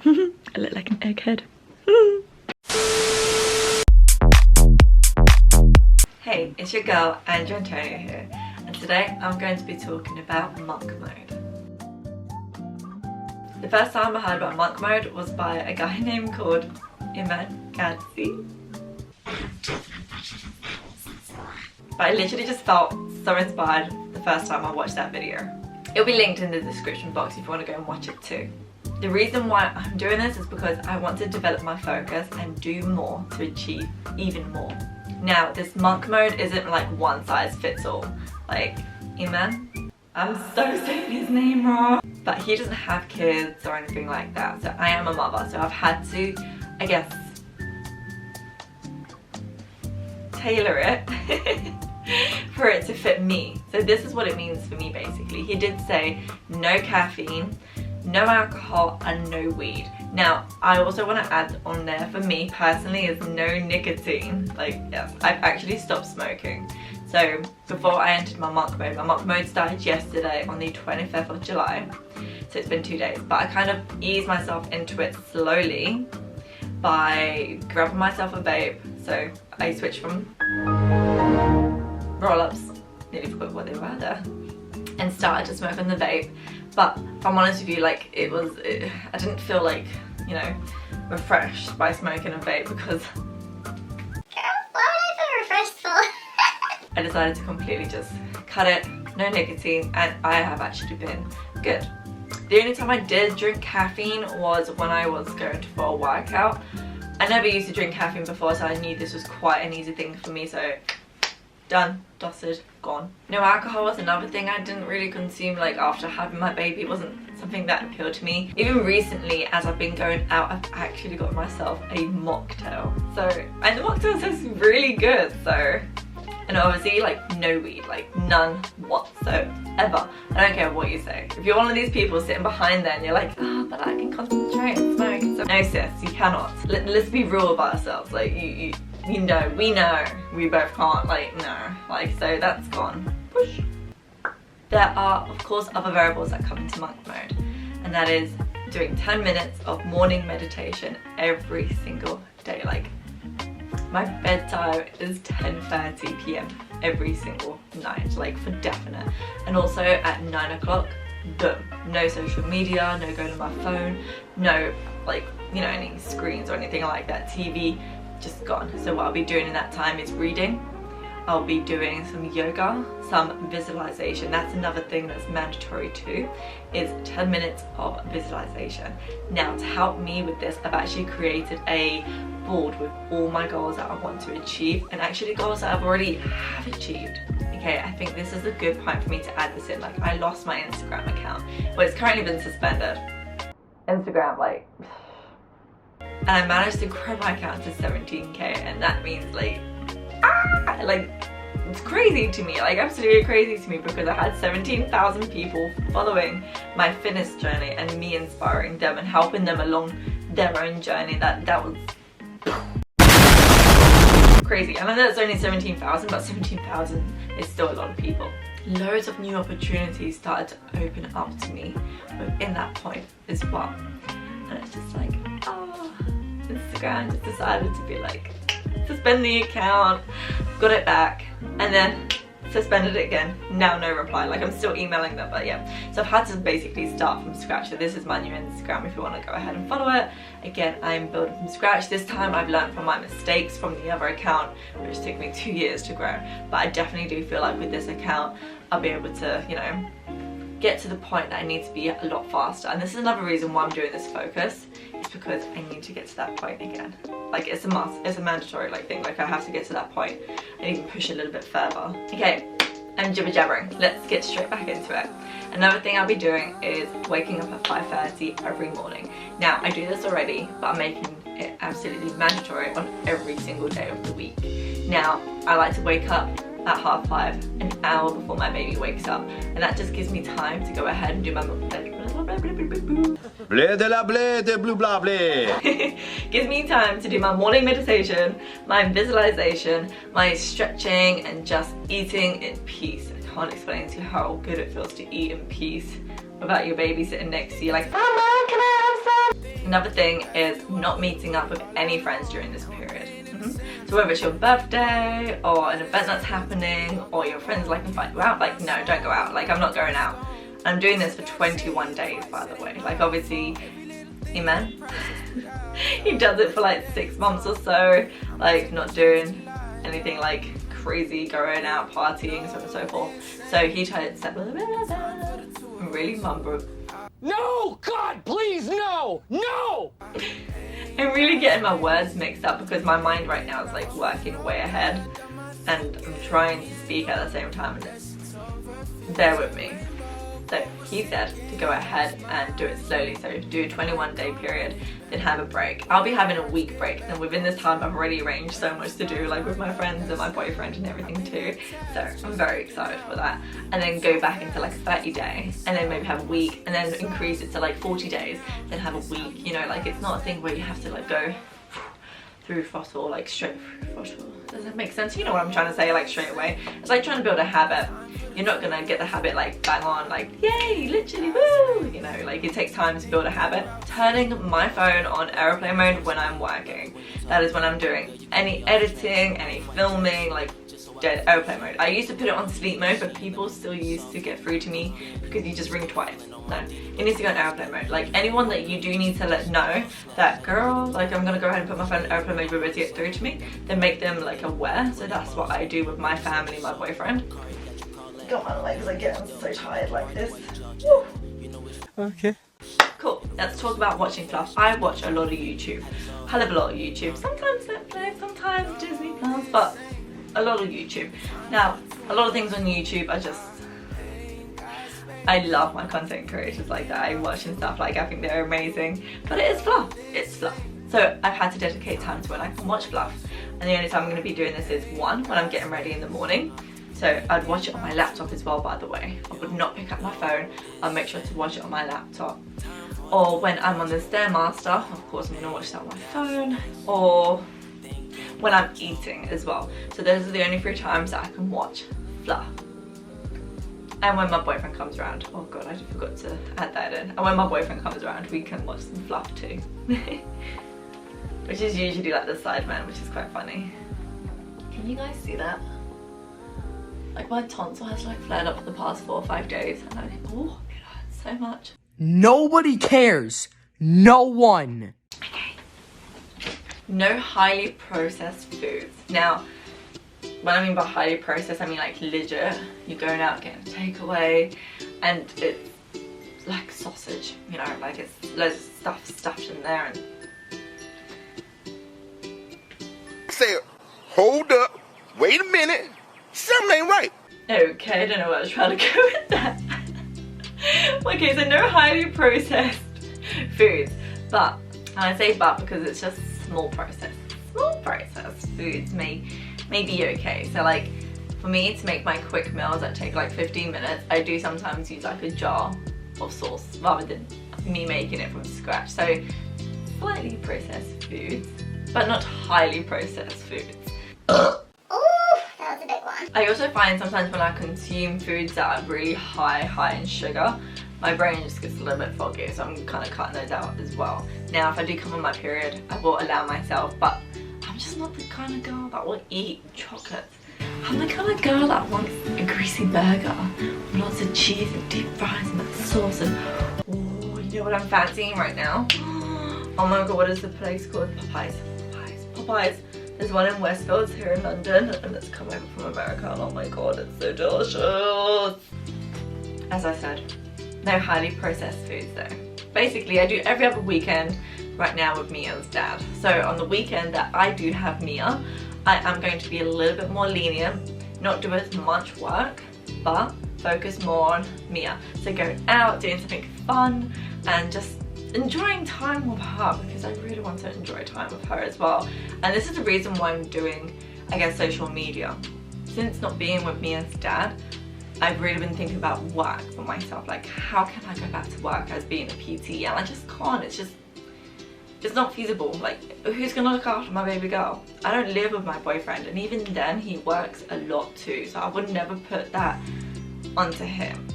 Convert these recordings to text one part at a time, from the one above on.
I look like an egghead. Hey, it's your girl Andrew Antonio here, and today I'm going to be talking about monk mode. The first time I heard about monk mode was by a guy named called Iman Gadzi. But I literally just felt so inspired the first time I watched that video. It'll be linked in the description box if you want to go and watch it too. The reason why I'm doing this is because I want to develop my focus and do more to achieve even more. Now, this monk mode isn't like one size fits all. Like, Iman, I'm so saying his name wrong, but he doesn't have kids or anything like that. So I am a mother, so I've had to, I guess, tailor it for it to fit me. So this is what it means for me basically. He did say no caffeine, no alcohol, and no weed. Now, I also want to add on there for me personally is no nicotine. Like, yes, I've actually stopped smoking. So before I entered my monk mode started yesterday on the 25th of July. So it's been 2 days, but I kind of eased myself into it slowly by grabbing myself a vape. So I switched from roll-ups, nearly forgot what they were there, and started to smoke on the vape. But if I'm honest with you, like I didn't feel like, you know, refreshed by smoking a vape because Why would I feel refreshed for? I decided to completely just cut it, no nicotine, and I have actually been good. The only time I did drink caffeine was when I was going for a workout. I never used to drink caffeine before, so I knew this was quite an easy thing for me, so done, dusted, gone. No alcohol was another thing I didn't really consume, like after having my baby. It wasn't something that appealed to me. Even recently, as I've been going out, I've actually got myself a mocktail. So, and the mocktail tastes really good, so. And obviously, like, no weed, like none whatsoever. I don't care what you say. If you're one of these people sitting behind there and you're like, oh, but I can concentrate and smoke. So, no sis, you cannot. Let's be real about ourselves. Like, you know, we both can't, like, no. Like, so that's gone. Push. There are, of course, other variables that come into monk mode. And that is doing 10 minutes of morning meditation every single day. Like, my bedtime is 10:30 p.m. every single night, like for definite. And also at 9 o'clock, boom, no social media, no going to my phone, no, like, you know, any screens or anything like that, TV, just gone. So what I'll be doing in that time is reading. I'll be doing some yoga, some visualization. That's another thing that's mandatory too, is 10 minutes of visualization. Now, to help me with this, I've actually created a board with all my goals that I want to achieve, and actually goals that I've already have achieved. Okay, I think this is a good point for me to add this in. Like, I lost my Instagram account. Well, it's currently been suspended. Instagram, like, and I managed to grow my account to 17k, and that means like it's crazy to me, like absolutely crazy to me, because I had 17,000 people following my fitness journey and me inspiring them and helping them along their own journey. That was crazy. And I know it's only 17,000, but 17,000 is still a lot of people. Loads of new opportunities started to open up to me within that point as well. And it's just like, oh, Instagram just decided to be like, suspend the account, got it back, and then suspended it again. Now no reply. Like, I'm still emailing them, but yeah. So I've had to basically start from scratch. So this is my new Instagram if you want to go ahead and follow it. Again, I'm building from scratch. This time I've learned from my mistakes from the other account, which took me 2 years to grow. But I definitely do feel like with this account, I'll be able to, you know, get to the point that I need to be a lot faster. And this is another reason why I'm doing this focus, is because I need to get to that point again. Like, it's a must, it's a mandatory like thing. Like, I have to get to that point and even push a little bit further. Okay, I'm jibber jabbering. Let's get straight back into it. Another thing I'll be doing is waking up at 5:30 every morning. Now, I do this already, but I'm making it absolutely mandatory on every single day of the week. Now, I like to wake up at 5:30, an hour before my baby wakes up, and that just gives me time to go ahead and do my gives me time to do my morning meditation, my visualization, my stretching, and just eating in peace. I can't explain to you how good it feels to eat in peace without your baby sitting next to you like, Mama, can I have some? Another thing is not meeting up with any friends during this period. So whether it's your birthday or an event that's happening or your friends like invite you out, like no, don't go out. Like I'm not going out. I'm doing this for 21 days, by the way. Like obviously, amen. He does it for like 6 months or so, like not doing anything like crazy, going out, partying, so on and so forth. So he tried to really mumble. No! God, please, no! No! I'm really getting my words mixed up because my mind right now is like working way ahead and I'm trying to speak at the same time, and bear with me. So he said to go ahead and do it slowly, so do a 21-day period, then have a break. I'll be having a week break, and within this time I've already arranged so much to do, like with my friends and my boyfriend and everything too. So I'm very excited for that. And then go back into like 30 days, and then maybe have a week, and then increase it to like 40 days, then have a week. You know, like it's not a thing where you have to like go through throttle, like straight through throttle. Does that make sense? You know what I'm trying to say, like straight away. It's like trying to build a habit. You're not gonna get the habit like bang on, like yay, literally, woo! You know, like it takes time to build a habit. Turning my phone on airplane mode when I'm working. That is when I'm doing any editing, any filming, like dead airplane mode. I used to put it on sleep mode, but people still used to get through to me because you just ring twice. No, it needs to go on airplane mode. Like anyone that you do need to let know that, girl, like I'm gonna go ahead and put my phone on airplane mode, you're ready to get through to me, then make them like aware. So that's what I do with my family, my boyfriend. Got my legs again, I'm so tired like this. Woo. Okay. Cool, let's talk about watching fluff. I watch a lot of YouTube, hell of a lot of YouTube. Sometimes Netflix, sometimes Disney Plus, but a lot of YouTube. Now, a lot of things on YouTube are just, I love my content creators like that. I watch and stuff, like I think they're amazing, but it is fluff, it's fluff. So I've had to dedicate time to when I can watch fluff. And the only time I'm gonna be doing this is one, when I'm getting ready in the morning. So I'd watch it on my laptop as well, by the way. I would not pick up my phone. I'll make sure to watch it on my laptop. Or when I'm on the Stairmaster, of course I'm gonna watch that on my phone. Or when I'm eating as well. So those are the only 3 times that I can watch fluff. And when my boyfriend comes around. Oh god, I forgot to add that in. And when my boyfriend comes around, we can watch some fluff too. Which is usually like the Sideman, which is quite funny. Can you guys see that? Like my tonsil has like flared up for the past 4 or 5 days, and oh, it hurts so much. Nobody cares. No one. Okay. No highly processed foods. Now, what I mean by highly processed, I mean like legit. You're going out getting a takeaway, and it's like sausage. You know, like it's loads of stuff stuffed in there. And say, hold up, wait a minute. Something ain't right. Okay, I don't know where I was trying to go with that. Okay, so no highly processed foods, but, and I say but because it's just small processed foods may be okay. So like for me to make my quick meals that take like 15 minutes, I do sometimes use like a jar of sauce rather than me making it from scratch. So slightly processed foods, but not highly processed foods. I also find sometimes when I consume foods that are really high in sugar, my brain just gets a little bit foggy, so I'm kind of cutting those out as well. Now if I do come on my period, I will allow myself, but I'm just not the kind of girl that will eat chocolates. I'm the kind of girl that wants a greasy burger with lots of cheese and deep fries and that sauce and, oh, you know what I'm fancying right now? Oh my god, what is the place called? Popeyes. There's one in Westfields here in London, and it's come over from America, and oh my god, it's so delicious. As I said, no highly processed foods though. Basically, I do every other weekend right now with Mia's dad. So on the weekend that I do have Mia, I am going to be a little bit more lenient, not do as much work, but focus more on Mia. So going out, doing something fun, and just enjoying time with her, because I really want to enjoy time with her as well. And this is the reason why I'm doing, I guess, social media. Since not being with Mia's dad, I've really been thinking about work for myself. Like, how can I go back to work as being a PT? And I just can't. It's not feasible. Like, who's gonna look after my baby girl? I don't live with my boyfriend, and even then he works a lot too, so I would never put that onto him.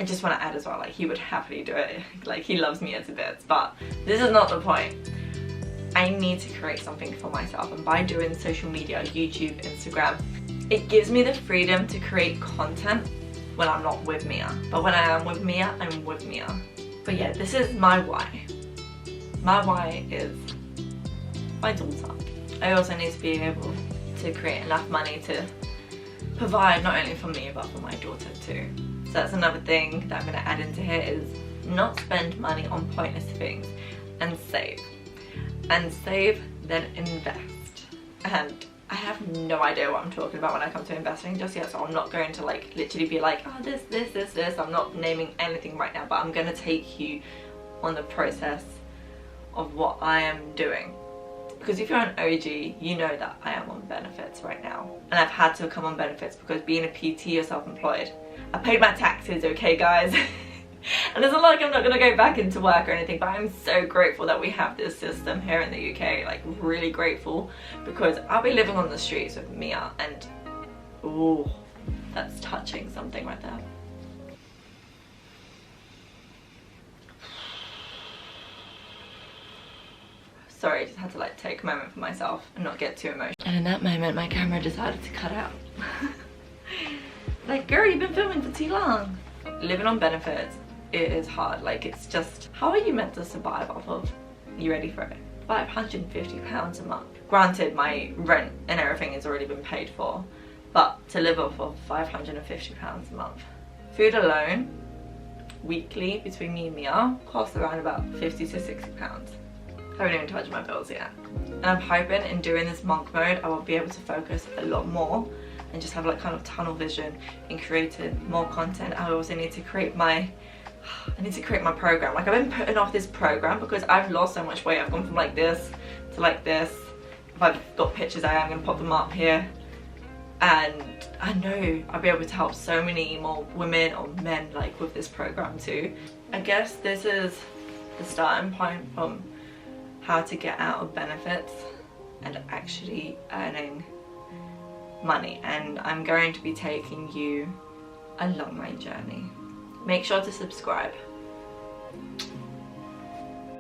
I just want to add as well, like he would happily do it, like he loves me as a bit, but this is not the point. I need to create something for myself, and by doing social media, YouTube, Instagram, it gives me the freedom to create content when I'm not with Mia. But when I am with Mia, I'm with Mia. But yeah, this is my why. My why is my daughter. I also need to be able to create enough money to provide not only for me but for my daughter too. So that's another thing that I'm going to add into here, is not spend money on pointless things, and save. And save, then invest. And I have no idea what I'm talking about when I come to investing just yet, so I'm not going to like literally be like, oh this. I'm not naming anything right now, but I'm going to take you on the process of what I am doing. Because if you're an OG, you know that I am on benefits right now. And I've had to come on benefits because being a PT or self-employed, I paid my taxes, okay guys? And it's not like I'm not going to go back into work or anything, but I'm so grateful that we have this system here in the UK, like really grateful, because I'll be living on the streets with Mia, and ooh, that's touching something right there. Sorry, I just had to like take a moment for myself and not get too emotional. And in that moment, my camera decided to cut out. Like, girl, you've been filming for too long. Living on benefits, it is hard. Like, it's just, how are you meant to survive off of, you ready for it, £550 a month? Granted, my rent and everything has already been paid for, but to live off of £550 a month. Food alone, weekly, between me and Mia, costs around about £50 to £60. I haven't even touched my bills yet. And I'm hoping in doing this monk mode, I will be able to focus a lot more and just have like kind of tunnel vision in creating more content. I also need to create my program. Like, I've been putting off this program because I've lost so much weight. I've gone from like this to like this. If I've got pictures, I am going to pop them up here. And I know I'll be able to help so many more women or men like with this program too. I guess this is the starting point from how to get out of benefits and actually earning money, and I'm going to be taking you along my journey. Make sure to subscribe.